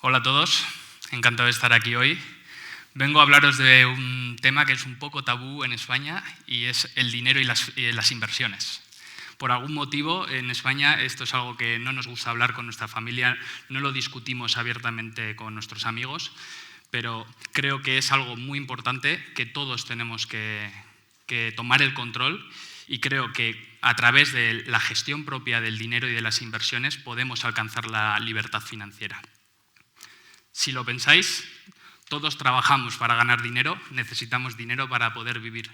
Hola a todos, encantado de estar aquí hoy. Vengo a hablaros de un tema que es un poco tabú en España y es el dinero y las inversiones. Por algún motivo, en España esto es algo que no nos gusta hablar con nuestra familia, no lo discutimos abiertamente con nuestros amigos, pero creo que es algo muy importante que todos tenemos que tomar el control y creo que a través de la gestión propia del dinero y de las inversiones podemos alcanzar la libertad financiera. Si lo pensáis, todos trabajamos para ganar dinero, necesitamos dinero para poder vivir.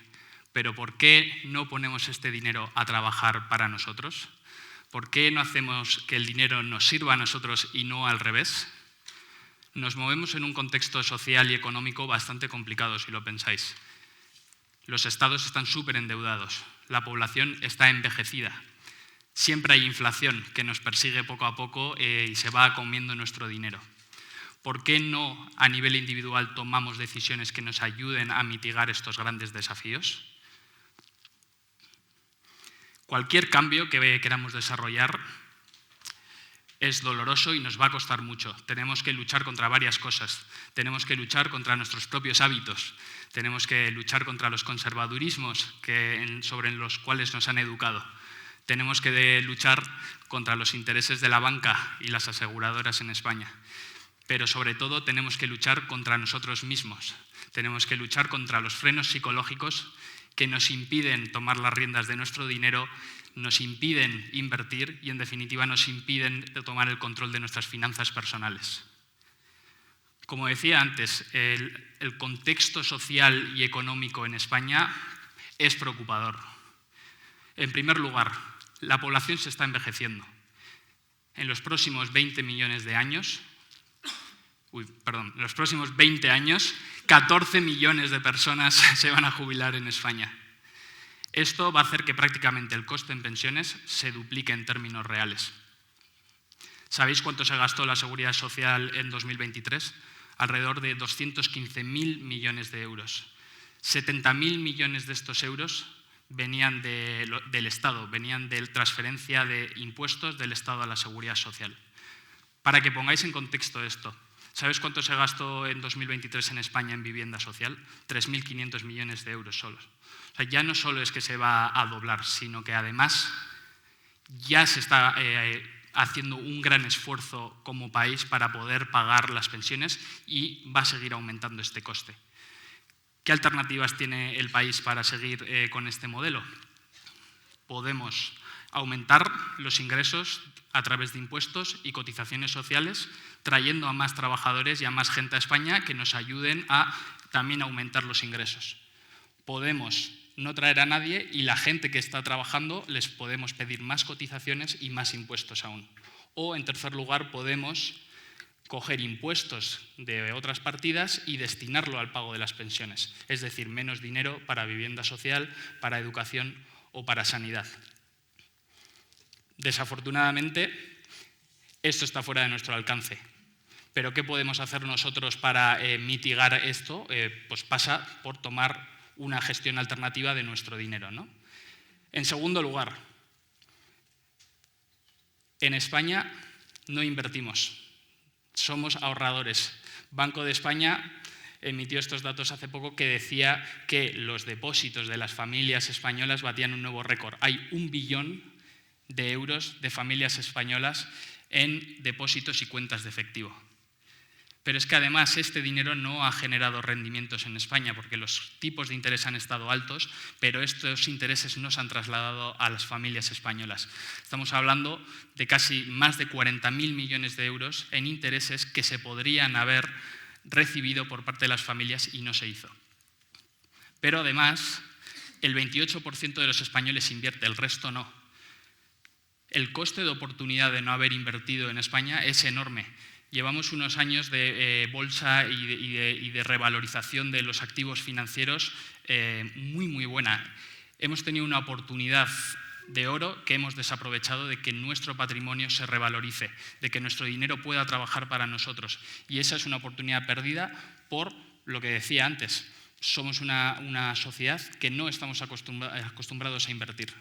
Pero ¿por qué no ponemos este dinero a trabajar para nosotros? ¿Por qué no hacemos que el dinero nos sirva a nosotros y no al revés? Nos movemos en un contexto social y económico bastante complicado, si lo pensáis. Los estados están súper endeudados, la población está envejecida. Siempre hay inflación que nos persigue poco a poco y se va comiendo nuestro dinero. ¿Por qué no a nivel individual tomamos decisiones que nos ayuden a mitigar estos grandes desafíos? Cualquier cambio que queramos desarrollar es doloroso y nos va a costar mucho. Tenemos que luchar contra varias cosas. Tenemos que luchar contra nuestros propios hábitos. Tenemos que luchar contra los conservadurismos sobre los cuales nos han educado. Tenemos que luchar contra los intereses de la banca y las aseguradoras en España. Pero sobre todo tenemos que luchar contra nosotros mismos. Tenemos que luchar contra los frenos psicológicos que nos impiden tomar las riendas de nuestro dinero, nos impiden invertir y, en definitiva, nos impiden tomar el control de nuestras finanzas personales. Como decía antes, el contexto social y económico en España es preocupador. En primer lugar, la población se está envejeciendo. En los próximos 20 años, 14 millones de personas se van a jubilar en España. Esto va a hacer que prácticamente el coste en pensiones se duplique en términos reales. ¿Sabéis cuánto se gastó la Seguridad Social en 2023? Alrededor de 215.000 millones de euros. 70.000 millones de estos euros venían del Estado, venían de transferencia de impuestos del Estado a la Seguridad Social. Para que pongáis en contexto esto, ¿sabéis cuánto se gastó en 2023 en España en vivienda social? 3.500 millones de euros solos. O sea, ya no solo es que se va a doblar, sino que además ya se está haciendo un gran esfuerzo como país para poder pagar las pensiones y va a seguir aumentando este coste. ¿Qué alternativas tiene el país para seguir con este modelo? Podemos aumentar los ingresos a través de impuestos y cotizaciones sociales, trayendo a más trabajadores y a más gente a España que nos ayuden a también aumentar los ingresos. Podemos no traer a nadie y la gente que está trabajando les podemos pedir más cotizaciones y más impuestos aún. O, en tercer lugar, podemos coger impuestos de otras partidas y destinarlo al pago de las pensiones, es decir, menos dinero para vivienda social, para educación o para sanidad. Desafortunadamente, esto está fuera de nuestro alcance. Pero ¿qué podemos hacer nosotros para mitigar esto? Pues pasa por tomar una gestión alternativa de nuestro dinero, ¿no? En segundo lugar, en España no invertimos, somos ahorradores. Banco de España emitió estos datos hace poco que decía que los depósitos de las familias españolas batían un nuevo récord. Hay 1 billón de euros de familias españolas en depósitos y cuentas de efectivo. Pero es que además este dinero no ha generado rendimientos en España porque los tipos de interés han estado altos, pero estos intereses no se han trasladado a las familias españolas. Estamos hablando de casi más de 40.000 millones de euros en intereses que se podrían haber recibido por parte de las familias y no se hizo. Pero además, el 28% de los españoles invierte, el resto no. El coste de oportunidad de no haber invertido en España es enorme. Llevamos unos años de bolsa y de revalorización de los activos financieros muy buena. Hemos tenido una oportunidad de oro que hemos desaprovechado de que nuestro patrimonio se revalorice, de que nuestro dinero pueda trabajar para nosotros. Y esa es una oportunidad perdida por lo que decía antes. Somos una sociedad que no estamos acostumbrados a invertir.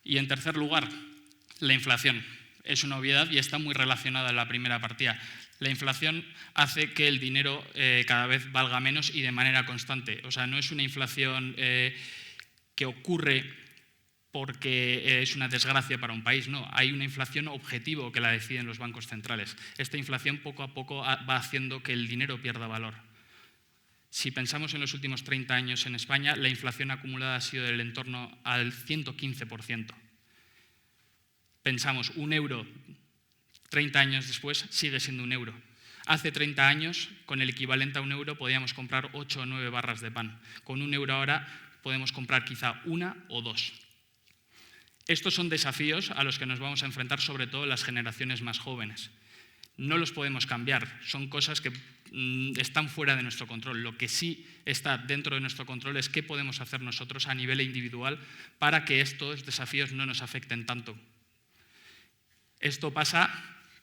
Y en tercer lugar, la inflación. es una obviedad y está muy relacionada a la primera partida. La inflación hace que el dinero cada vez valga menos y de manera constante. O sea, no es una inflación que ocurre porque es una desgracia para un país, no. Hay una inflación objetivo que la deciden los bancos centrales. Esta inflación poco a poco va haciendo que el dinero pierda valor. Si pensamos en los últimos 30 años en España, la inflación acumulada ha sido del entorno al 115%. Pensamos, un euro, 30 años después, sigue siendo un euro. Hace 30 años, con el equivalente a un euro, podíamos comprar 8 o 9 barras de pan. Con un euro ahora podemos comprar quizá 1 o 2. Estos son desafíos a los que nos vamos a enfrentar, sobre todo las generaciones más jóvenes. No los podemos cambiar, son cosas que están fuera de nuestro control. Lo que sí está dentro de nuestro control es qué podemos hacer nosotros a nivel individual para que estos desafíos no nos afecten tanto. Esto pasa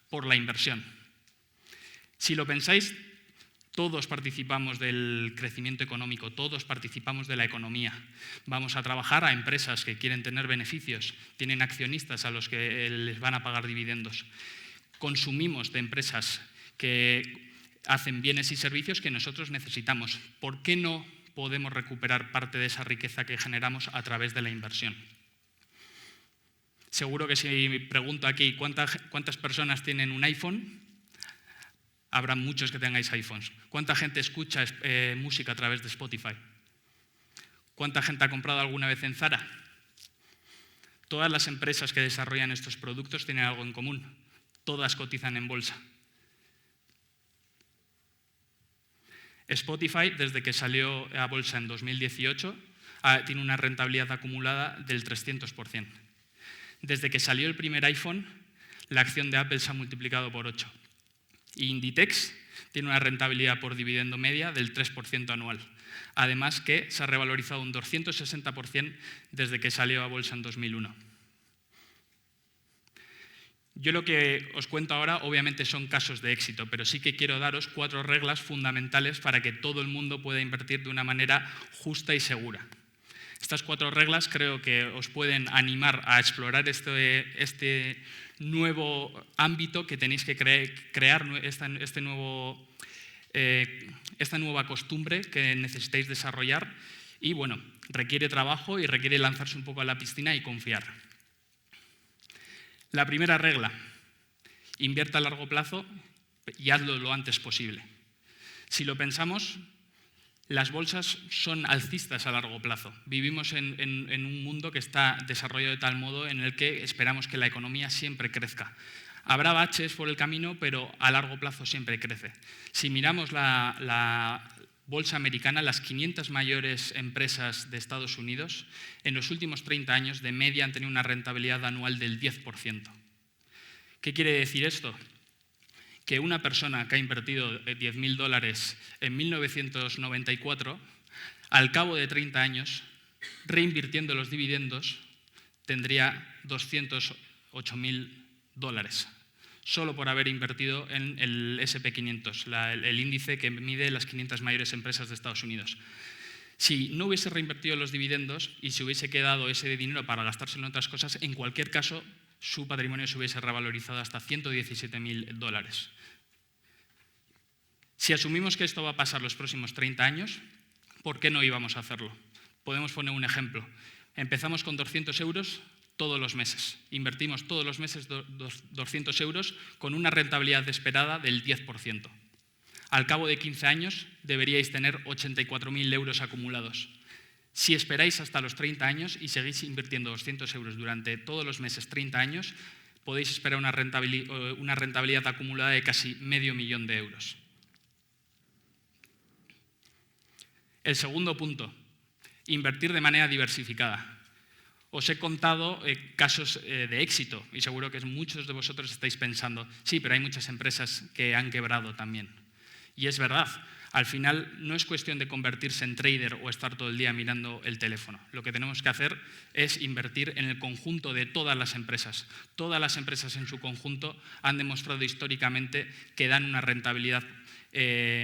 por la inversión. Si lo pensáis, todos participamos del crecimiento económico, todos participamos de la economía. Vamos a trabajar a empresas que quieren tener beneficios, tienen accionistas a los que les van a pagar dividendos. Consumimos de empresas que hacen bienes y servicios que nosotros necesitamos. ¿Por qué no podemos recuperar parte de esa riqueza que generamos a través de la inversión? Seguro que si pregunto aquí cuántas personas tienen un iPhone, habrá muchos que tengáis iPhones. ¿Cuánta gente escucha música a través de Spotify? ¿Cuánta gente ha comprado alguna vez en Zara? Todas las empresas que desarrollan estos productos tienen algo en común. Todas cotizan en bolsa. Spotify, desde que salió a bolsa en 2018, tiene una rentabilidad acumulada del 300%. Desde que salió el primer iPhone, la acción de Apple se ha multiplicado por 8. Y Inditex tiene una rentabilidad por dividendo media del 3% anual. Además que se ha revalorizado un 260% desde que salió a bolsa en 2001. Yo lo que os cuento ahora obviamente son casos de éxito, pero sí que quiero daros 4 reglas fundamentales para que todo el mundo pueda invertir de una manera justa y segura. Estas 4 reglas creo que os pueden animar a explorar este nuevo ámbito que tenéis que crear, esta nueva costumbre que necesitáis desarrollar y, bueno, requiere trabajo y requiere lanzarse un poco a la piscina y confiar. La primera regla, invierta a largo plazo y hazlo lo antes posible. Si lo pensamos, las bolsas son alcistas a largo plazo. Vivimos en un mundo que está desarrollado de tal modo en el que esperamos que la economía siempre crezca. Habrá baches por el camino, pero a largo plazo siempre crece. Si miramos la bolsa americana, las 500 mayores empresas de Estados Unidos, en los últimos 30 años de media han tenido una rentabilidad anual del 10%. ¿Qué quiere decir esto? Que una persona que ha invertido $10.000 en 1994, al cabo de 30 años, reinvirtiendo los dividendos, tendría $208.000, solo por haber invertido en el S&P 500, el índice que mide las 500 mayores empresas de Estados Unidos. Si no hubiese reinvertido los dividendos y se hubiese quedado ese dinero para gastárselo en otras cosas, en cualquier caso, su patrimonio se hubiese revalorizado hasta $117.000. Si asumimos que esto va a pasar los próximos 30 años, ¿por qué no íbamos a hacerlo? Podemos poner un ejemplo. Empezamos con 200 euros todos los meses. Invertimos todos los meses 200 euros con una rentabilidad esperada del 10%. Al cabo de 15 años deberíais tener 84.000 euros acumulados. Si esperáis hasta los 30 años y seguís invirtiendo 200 euros durante todos los meses 30 años, podéis esperar una rentabilidad acumulada de casi $500.000 euros. El segundo punto, invertir de manera diversificada. Os he contado casos de éxito y seguro que muchos de vosotros estáis pensando, sí, pero hay muchas empresas que han quebrado también. Y es verdad, al final no es cuestión de convertirse en trader o estar todo el día mirando el teléfono. Lo que tenemos que hacer es invertir en el conjunto de todas las empresas. Todas las empresas en su conjunto han demostrado históricamente que dan una rentabilidad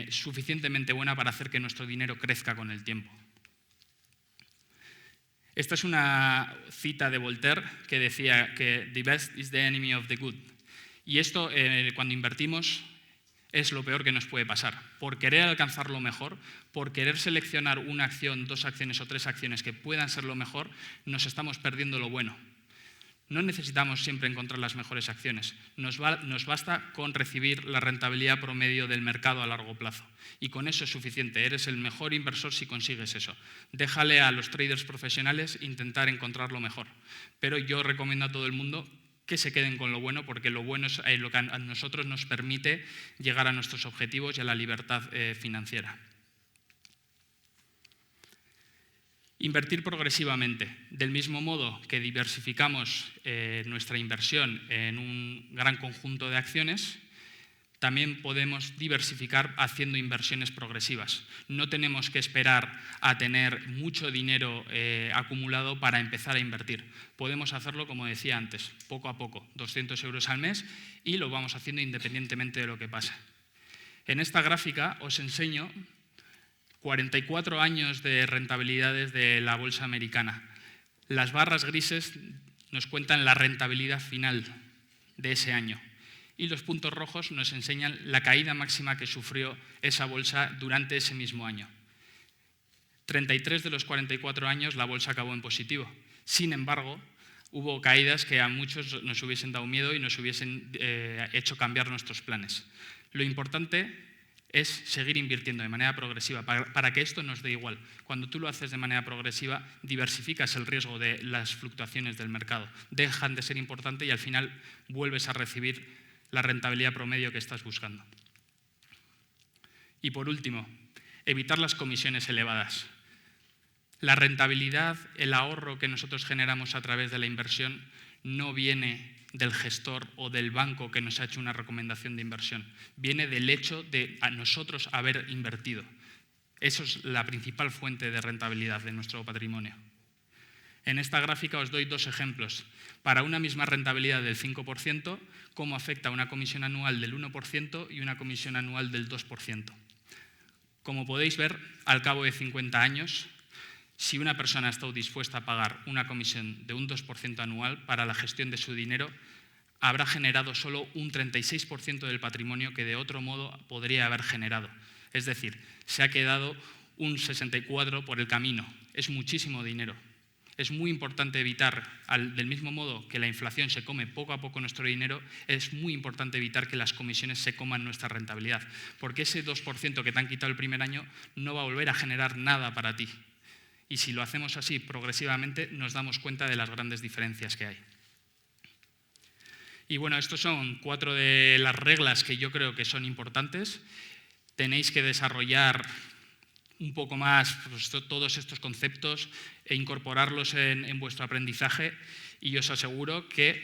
suficientemente buena para hacer que nuestro dinero crezca con el tiempo. Esta es una cita de Voltaire que decía que «The best is the enemy of the good». Y esto, cuando invertimos, es lo peor que nos puede pasar. Por querer alcanzar lo mejor, por querer seleccionar una acción, 2 acciones o 3 acciones que puedan ser lo mejor, nos estamos perdiendo lo bueno. No necesitamos siempre encontrar las mejores acciones. Nos basta con recibir la rentabilidad promedio del mercado a largo plazo. Y con eso es suficiente. Eres el mejor inversor si consigues eso. Déjale a los traders profesionales intentar encontrar lo mejor. Pero yo recomiendo a todo el mundo que se queden con lo bueno, porque lo bueno es lo que a nosotros nos permite llegar a nuestros objetivos y a la libertad financiera. Invertir progresivamente. Del mismo modo que diversificamos nuestra inversión en un gran conjunto de acciones, también podemos diversificar haciendo inversiones progresivas. No tenemos que esperar a tener mucho dinero acumulado para empezar a invertir. Podemos hacerlo, como decía antes, poco a poco, 200 euros al mes, y lo vamos haciendo independientemente de lo que pase. En esta gráfica os enseño 44 años de rentabilidades de la bolsa americana. Las barras grises nos cuentan la rentabilidad final de ese año y los puntos rojos nos enseñan la caída máxima que sufrió esa bolsa durante ese mismo año. 33 de los 44 años la bolsa acabó en positivo. Sin embargo, hubo caídas que a muchos nos hubiesen dado miedo y nos hubiesen hecho cambiar nuestros planes. Lo importante es seguir invirtiendo de manera progresiva para que esto nos dé igual. Cuando tú lo haces de manera progresiva, diversificas el riesgo de las fluctuaciones del mercado. Dejan de ser importantes y al final vuelves a recibir la rentabilidad promedio que estás buscando. Y por último, evitar las comisiones elevadas. La rentabilidad, el ahorro que nosotros generamos a través de la inversión no viene del gestor o del banco que nos ha hecho una recomendación de inversión. Viene del hecho de a nosotros haber invertido. Eso es la principal fuente de rentabilidad de nuestro patrimonio. En esta gráfica os doy 2 ejemplos. Para una misma rentabilidad del 5%, cómo afecta una comisión anual del 1% y una comisión anual del 2%. Como podéis ver, al cabo de 50 años, si una persona ha estado dispuesta a pagar una comisión de un 2% anual para la gestión de su dinero, habrá generado solo un 36% del patrimonio que de otro modo podría haber generado. Es decir, se ha quedado un 64% por el camino. Es muchísimo dinero. Es muy importante evitar, del mismo modo que la inflación se come poco a poco nuestro dinero, es muy importante evitar que las comisiones se coman nuestra rentabilidad, porque ese 2% que te han quitado el primer año no va a volver a generar nada para ti. Y si lo hacemos así progresivamente, nos damos cuenta de las grandes diferencias que hay. Y bueno, estos son 4 de las reglas que yo creo que son importantes. Tenéis que desarrollar un poco más pues, todos estos conceptos e incorporarlos en vuestro aprendizaje, y os aseguro que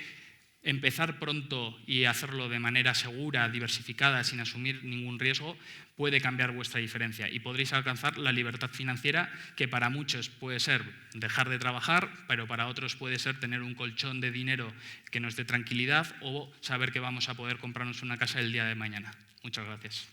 empezar pronto y hacerlo de manera segura, diversificada, sin asumir ningún riesgo, puede cambiar vuestra diferencia y podréis alcanzar la libertad financiera, que para muchos puede ser dejar de trabajar, pero para otros puede ser tener un colchón de dinero que nos dé tranquilidad o saber que vamos a poder comprarnos una casa el día de mañana. Muchas gracias.